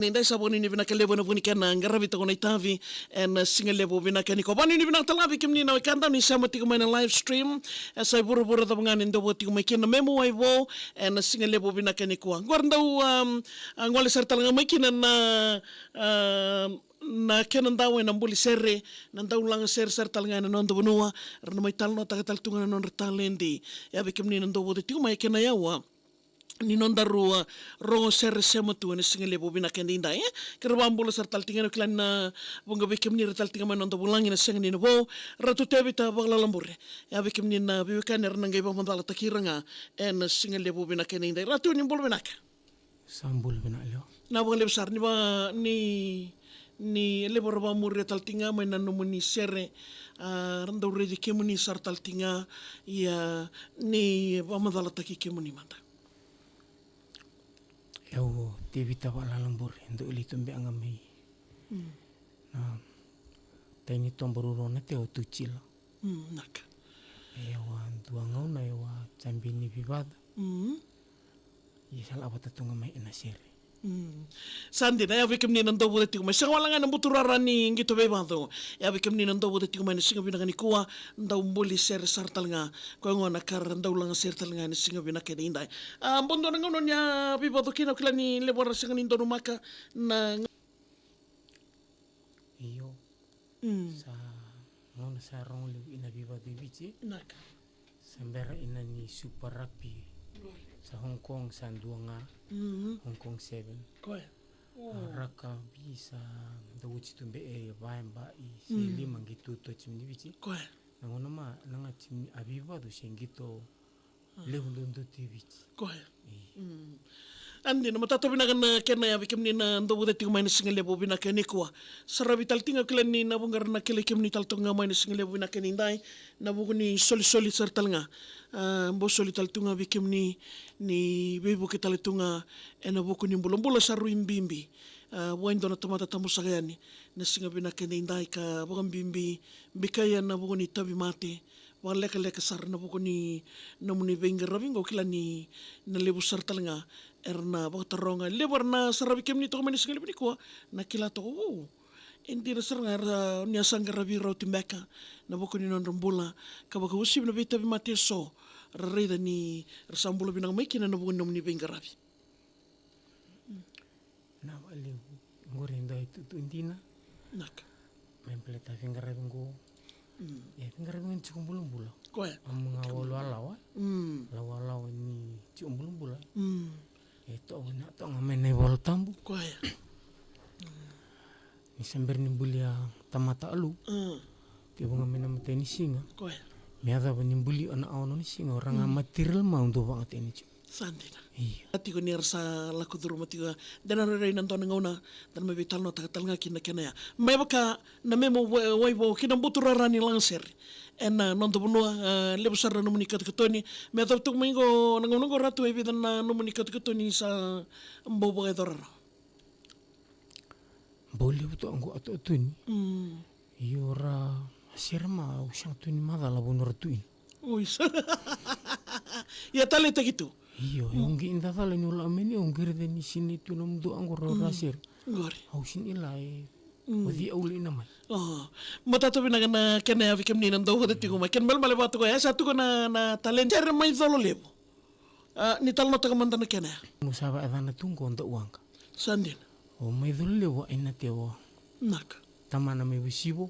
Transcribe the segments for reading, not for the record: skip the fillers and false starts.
Nindai sabon ini vina kelevo na vuni kana ngaravi to na itavi en singa levo vina kani ko bani vina talavi kimni na kanda ni sama tiku mai na live stream sa buru da ngani ndo tiku mai kina memo ai vo en singa levo vina kani ko ngorndau ngole sertal ngamai kina na kenan dawe na mbuli serre na ndau langa ser tal ngana non do bunua rna mai tal no ta tal tunga non talendi ya bikimni ndo tiku mai kena yawa ni non darua rongo ser sema tu ni singa lebo bina kendinda kerbambulo sertal tinga klan na bunga bekem ni retal tinga manon to bulangi na singa ni bo ratu tebita bagla lambure ya bekem ni na biwkan er nangai ba mandala takiranga en singa lebo bina kendinda ratu ni bol binaka sambul bina lo na bunga lebsar ni ba ni lebo roba murre tal tinga mai na no muni serre randa uredi kemuni sartal tinga ya ni ba mandala takikemuni manda eu tevita wala lambur ndo ili tumbe angamai na tani tomburu na te otuchila naka ewa duangau na ewa chambini vivada yesal abata tunga mai ina sere Sandi na ya bikem ni nando bude tiku mai sanga walanga nambu turarani ngito be bando ya bikem ni nando bude tiku mai singa bina ni kuwa ndau mbuli ser sartal nga ko ngona kar ndau langa sertal nga ni singa bina ke indai bondo ngono nya bibo to kina kila ni lebora singa ni ndono maka na iyo sa ngona sa rong le ina biba de bici naka sembera ina ni super rugby sa Hong Kong sa Duanga Hong Kong 7 koe raka bisa dawuci tumbe baimba i sili mangitu to chimni bici koe nangona ma nanga chimni abiba do sengito lewundu to bici koe andi na matato bina kana kena ya bikem ni na ndo bude tiku mai singa lebo bina kene kwa sarabi tal tinga kila ni na bungar na kile kemni tal tunga mai singa lebo bina kene indai na buku ni soli sertal nga bo soli tal tunga bikem ni bebo ke tal tunga ena buku ni mbolo saru imbimbi waindo na tomata tamu sagani na singa bina kene indai ka bukan bimbi bikaya na buku ni tabi mate wala leka sar na buku ni namuni benga rabingo kila ni na lebu sertal nga erna bakaronga lebar na sarabi kemni to mani singa lebu ko na kila to hindi na sar nga niya sangga rabi raw timbeka na buku ni non rambula kabaka usib na bitabi mate so rareda ni rasambula binang may kina na buku namuni benga rabi na wali ngorindo itu indina nak mempleta fingar rabingo ya fingar rabingo cikum bulung koe mga walawa lawa ni cikum bulung itu na to ngamene wal tambu koe ni sember ni bulia tamata alu ti bunga mena mateni singa koe meada ni buli ana ono ni singa orang material mau ndo banget ini cu sandina iya ati ko ni rasa laku duru matiga dana rei nan tona ngona dan me vital no tagal nga kina kena ya mai baka na memo wai bo kina butura rani langser en non to bunua lebu sar no munikat ketoni me to tuk mingo nangongo ratu e bidan na no munikat ketoni sa mbobo e dorara boleh betul anggo atau tuni yora sirma usang tuni mada la bunur tuin uis ya tale te gitu iyo yongi inda tala ni ula ameni ongir de ni sini tu nom do anggo rasir ngori hausin ilai odi auli namai mata to binagana kena ya bikem ni nan do hodet tigo ma ken mel male batu ko ya satu ko na talent cer mai zolo lebo ni tal no taga mandana kena musaba adana tunggo onda uang sandin o mai dulu lewa ina tewa nak tamana mai bisibo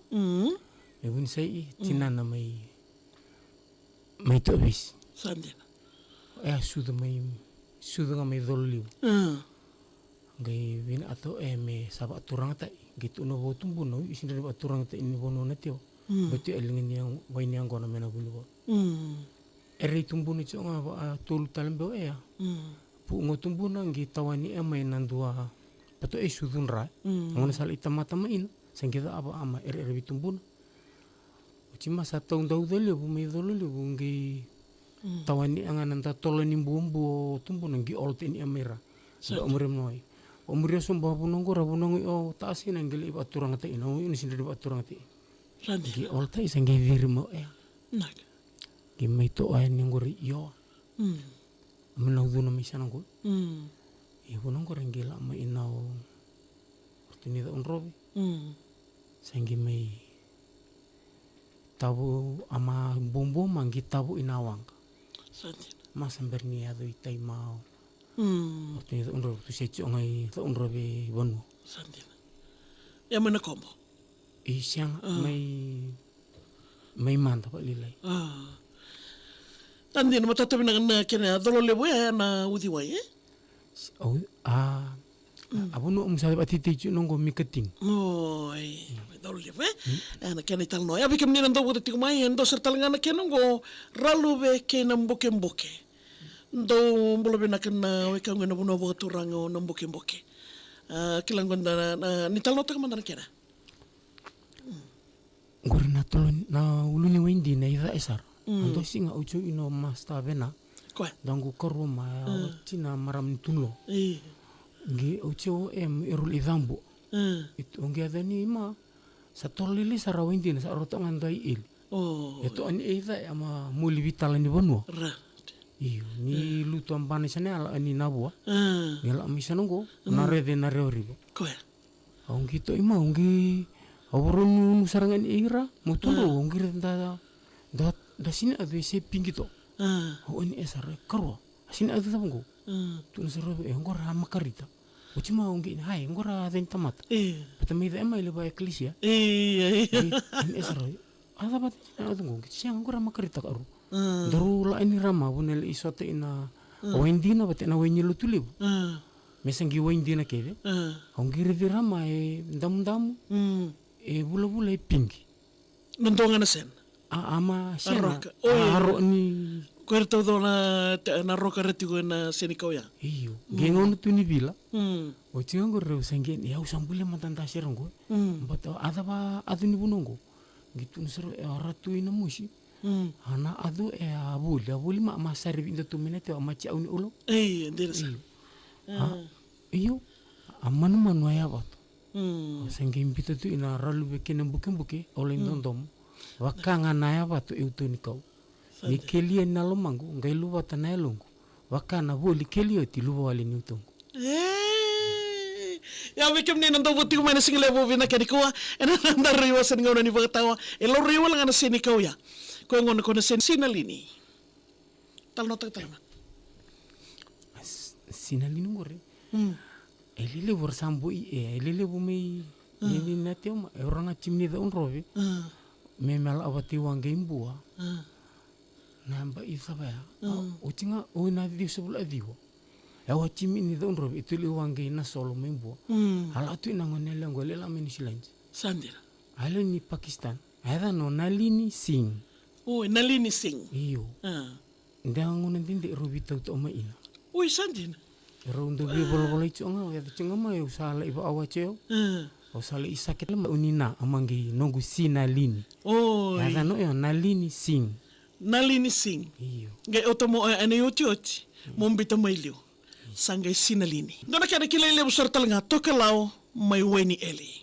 ebun sai tinana mai to bis sandin sudah ngamai dulu lewa gai win atau me sabat turang tak gitu no botum buno isin dari turang tak ini bono na teo betul elingin yang wain yang gona mena buno eri tumbuno itu ngapa tul talam bo ya pu ngotumbuno ngi tawani amai nandua betul sudun ra ngona sal itamata main sengkita apa ama eri tumbuno cuma satu tahun dulu bu mai dulu bu ngi tawani angan anta toloni bumbu tumbuno ngi olt ini amira sudah umurem noi umurnya sumpah punongko rabunong tasin ang gili baturang te ino ini sindiri baturang te gi olta isang gi virmo nak gi mai to ayan yang gori yo menau duna misanang ko punongko ringgila ma inaw tuni da unrobe. Mm. Sangi mai tabu ama bombo mangi tabu inawanga. Santina. Masamber ni ado itai mau. Mm. Tuni da unrobe tu sechi ongai da unrobe bonu. Santina. Ya mana kombo. Siang may manda pa lilay. Tandi na matatabi na kena dolo lebo ya na udiwai Abono umsabi atiti nongo mikating. Oi, dolo lebo na kena ital no. Abi kem ni nando buti tikumai endo sertalanga na kena ngo ralu be kena mboke. Ndo mbolo be na kena weka ngena buno botu rango na mboke. Kilangonda na nital no takamanda na kena. Ngori na tolon na uluni wendi na ida esar. Ando singa ucu ino masta bena. Koe. Dangu korwo ma tina maram ni tunlo. Ngi ucu erul idambo. Itu ngi ada ni ma sa tolili sara wendi na sa rotongan dai il. Itu ani ida ama muli vitala ni bonua. Iyo ni lutu ambane sana ala ani nabua. Ngela misanongo na rede na reoribo. Koe. Ngi to ima ngi awurun sarangan ira muturo ngir da sini adu se pingito ini esar karo sini adu tabango tu nasaro ngora makarita uchima ngi hai ngora den tamat patami da ema ile ba eklesia ini esar ada bat adu ngi siang ngora makarita karu daru la ini rama bunel isote ina wendina batena wenyelu tulib mesangi wendina keve ngir di rama dam bula-bula pingi. Nontongan na sen? Ama sena. Aro ni. Kuerto do na roka retigo na senikau ya? Iyo. Gengon tu ni bila. O tinga ko reu senggen ya usambule matanta seronggo. But ada ba adu ni bunongo. Gitu nusero ratu ina musi. Ana adu abuli ma masari binda tu minete ama ci awni ulo. Ndira sa. Iyo. Amanu manwaya bat. Sangge impita tu ina ralu bekena buke oleh ndondom wakanga naya watu eutu nikau ni kelia na lomangu ngai luwa tanaya longu wakana boli kelia ti luwa wale niutongu ya bekem ni nando buti ko mana single bo bina kani ko ena nanda riwa sen ngona ni bagatawa elo riwa lang na sinikau ya ko ngona ko na sinalini tal nota tal sinalini ngore elile borsambo elile bumi ini natio orang chimni da unrobe me mala abati wange imbua namba isaba ya utinga una di sebul adiwo ya chimni da unrobe itu li wange na solo membua ala tu nangone lengo lela meni silanji sandira ala ni Pakistan ada no Nalini Singh Nalini Singh iyo ndangona ndinde robita to ma ina sandina Rondo bi bolo itu nga ya tinga ma yo sala iba awacheo o sala isake lama unina amangi nongu sinalini ya no yo Nalini Singh iyo ngai otomo ana yotioti mombita mailio sangai sinalini ngona kana kilele busar talanga tokalao mai weni eli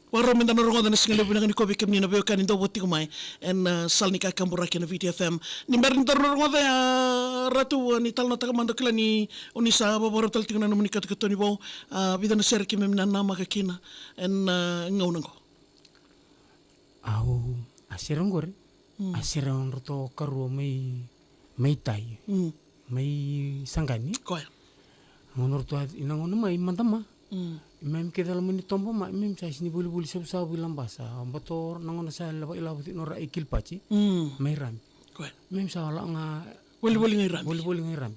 Waro minda na rongo na single binang ni kobi kem ni na beo kan indo buti kumai en salnika kambura ken VTFM ni merin tar rongo da ratu ni tal na takamando kila ni unisa baboro tal tingna na munikat ko ni bo vida na ser ki memna na makakina en ngaunango au asirong gore asirong roto karu mai tai mai sangani ko ngonor to inangon mai mantama Mem ke dalam ini tombo ma mem saya sini buli sabu bilang bahasa bator nangon saya laba ilabuti nora ikil paci mai ram mem salah nga buli ngai ram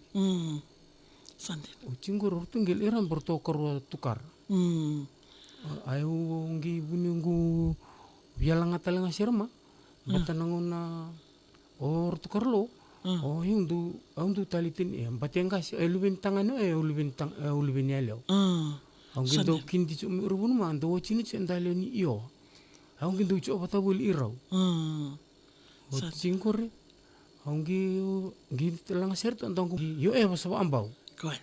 sande ucinggur tunggil iram bertokar tukar ayo ngi bununggu bialang atalang sirma batanangon na or tukar lo yung du talitin bateng gas ulubin tangan ulubin yalo Ang gindo kindi cumi urubun ma ando chini cendale ni iyo. Ang gindo cu apa tabul irau. Singkore. Ang gi telang sert antong yo wasaba ambau. Koi.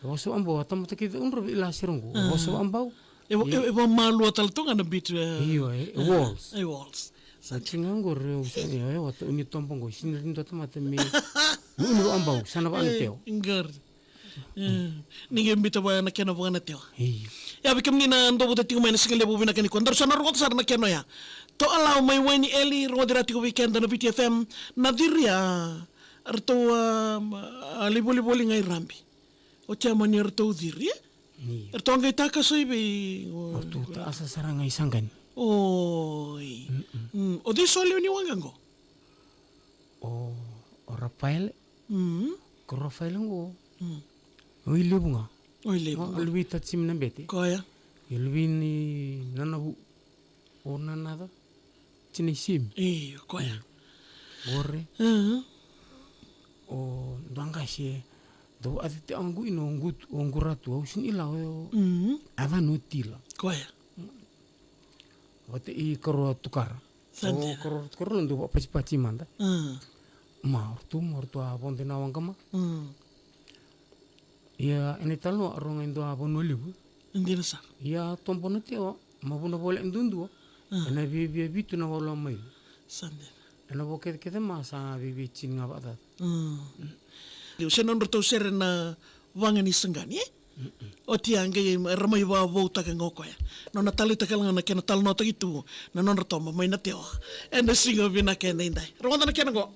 Wasaba ambau atam takita unro ila sirungu. Wasaba ambau. Ebo malu atal tu ngana bit. Iyo walls. Walls. Singangor usani watu uni tompong go sinirindo tamate mi. Unu ambau sana ba anteo. Inggar. Ninguém bita ba na kena bukan natio. Ei. Ya bikem ni na ndo buta tingo main single lebu bina kani kon darusan ro sar na keno ya. To alau mai wani eli ro dira tigo weekend na BTFM na diria arto liboli ngai rambi. O tia mani arto diria. Ni. Arto ngai taka soi be. Ortu ta asa saranga isangan. Oi. O di sole ni wangango. O Rafael. Ko Rafael ngo. O ilebunga. Oi lebu. O alwi tatsim na bete. Koya. Ilwi ni nanabu. O nanada. Tine sim. Koya. Gore. O danga sie. Do adite angu ino nguratu au sin ila o. Ava no tila. Koya. Wate I karo tukar. Sante. O karo londo pachi manda. Ma ortu a bonde na wangama. Ia ene talo aronga indo a bono libu. Ndina sa. Ia tompona teo mabuna bola ndundu. Ena bibi bitu na wala mai. Sante. Ena boke kete masa bibi chinga bata. Leo se non roto ser na wangani sangani. O tianga i ramai wa wauta ka ngokoya. No na talita ka lang na kena tal no tagitu. Na non roto ma mai na teo. Ena singo bina kena indai. Ronda na kena go.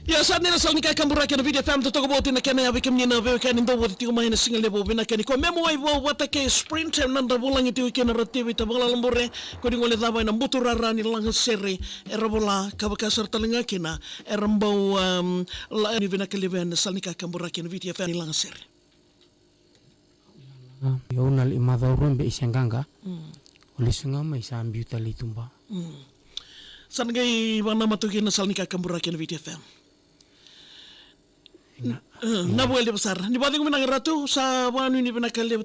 Ya saat ni nasal ni kai kambura kena video fam to boti na kena yabi kemni na ve kena ndo boti tigo mahina single lebo bina keni ko memo ai bo wata ke sprint time nanda bulang itu kena rati vita bola lambore ko dingole daba na mutura rani lang seri era bola kabaka serta lenga kena erambau la ni vina kelebe nasal ni kai kambura kena video fam lang seri ya unal imada urun be isanganga oleh sunga mai sambi utali tumba san gai bana matuki nasal ni kai kambura kena video fam na buel besar ni bading menang ratu sa wanu ni benakal dia